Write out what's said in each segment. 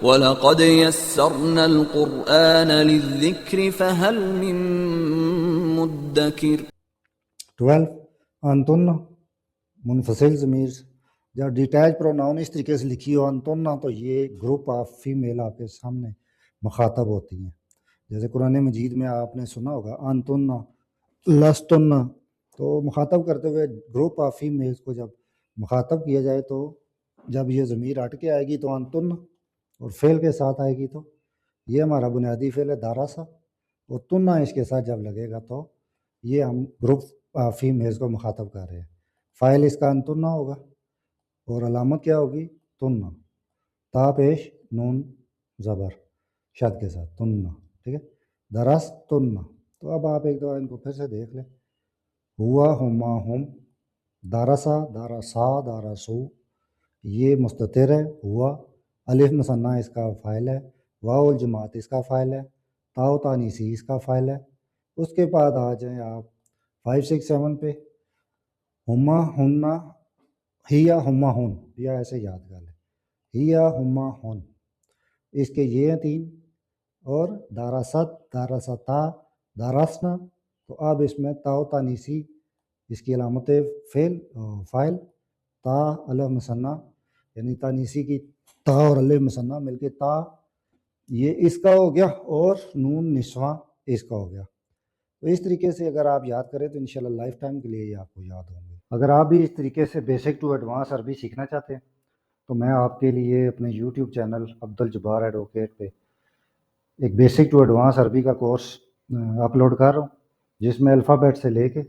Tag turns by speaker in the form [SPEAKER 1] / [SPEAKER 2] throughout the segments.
[SPEAKER 1] وَلَقَدْ يَسَّرْنَا الْقُرْآنَ لِلذِّكْرِ فَهَلْ مِن مُدَّكِرٍ۔
[SPEAKER 2] 12 انتن منفصل ضمیر یا ڈیٹیچ پروناؤن اس طریقے سے لکھی ہو انتن تو یہ گروپ آف فیمیل آپ کے سامنے مخاطب ہوتی ہیں. جیسے قرآن مجید میں آپ نے سنا ہوگا انتن لستن، تو مخاطب کرتے ہوئے گروپ آف فیمیلز کو جب مخاطب کیا جائے تو جب یہ ضمیر ہٹ کے آئے گی تو انتن اور فعل کے ساتھ آئے گی تو یہ ہمارا بنیادی فعل ہے داراسا، اور تنہ اس کے ساتھ جب لگے گا تو یہ ہم گروپ آف فیمیلز کو مخاطب کر رہے ہیں. فاعل اس کا انتنہ ہوگا اور علامت کیا ہوگی تنہ، تا پیش نون زبر شد کے ساتھ تنہ. ٹھیک ہے، درس تنہ. تو اب آپ ایک دفعہ ان کو پھر سے دیکھ لیں. ہوا ہما ہم، دارسا دارسا دارسو یہ مستتر ہے. ہوا الف مثنیٰ اس کا فاعل ہے، واو الجماعت اس کا فاعل ہے، تاؤ تانیسی اس کا فاعل ہے. اس کے بعد آ جائیں آپ 5 6 7 پہ. ہما ہننا ہیا ہما ہن، یا ایسے یاد کر لیں ہیا ہما ہن. اس کے یہ ہیں 3 اور داراست داراستا داراسنا. تو اب اس میں تاؤ تانیسی اس کی علامت فاعل، تا الف مثنیٰ یعنی تانیسی کی تا اور الف مثنیٰ مل کے تا، یہ اس کا ہو گیا، اور نون نسواں اس کا ہو گیا. تو اس طریقے سے اگر آپ یاد کریں تو انشاءاللہ لائف ٹائم کے لیے یہ آپ کو یاد ہوں گے. اگر آپ بھی اس طریقے سے بیسک ٹو ایڈوانس عربی سیکھنا چاہتے ہیں تو میں آپ کے لیے اپنے یوٹیوب چینل عبدالجبار ایڈوکیٹ پہ ایک بیسک ٹو ایڈوانس عربی کا کورس اپلوڈ کر رہا ہوں، جس میں الفابیٹ سے لے کے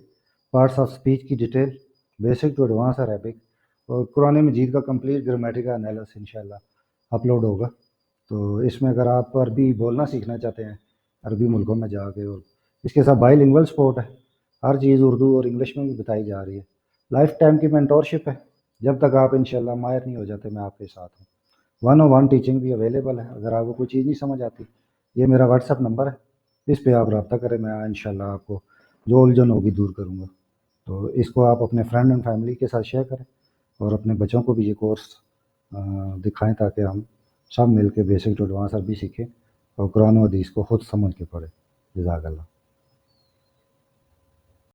[SPEAKER 2] پارٹس آف سپیچ کی detail, basic to advance Arabic اور قرآن مجید کا کمپلیٹ گرامیٹیکل انالیسس انشاءاللہ اپلوڈ ہوگا. تو اس میں اگر آپ عربی بولنا سیکھنا چاہتے ہیں عربی ملکوں میں جا کے، اور اس کے ساتھ بائی لنگول سپورٹ ہے، ہر چیز اردو اور انگلش میں بھی بتائی جا رہی ہے. لائف ٹائم کی مینٹورشپ ہے، جب تک آپ انشاءاللہ ماہر نہیں ہو جاتے میں آپ کے ساتھ ہوں. 1-on-1 ٹیچنگ بھی اویلیبل ہے. اگر آپ کو کوئی چیز نہیں سمجھ آتی، یہ میرا واٹس ایپ نمبر ہے، اس پہ آپ رابطہ کریں، میں انشاءاللہ آپ کو جو الجھن ہوگی دور کروں گا. تو اس کو آپ اپنے فرینڈ اینڈ فیملی کے ساتھ شیئر کریں اور اپنے بچوں کو بھی یہ کورس دکھائیں تاکہ ہم سب مل کے بیسک ٹو ایڈوانس عربی سیکھیں اور قرآن و حدیث کو خود سمجھ کے پڑھیں. جزاک اللہ.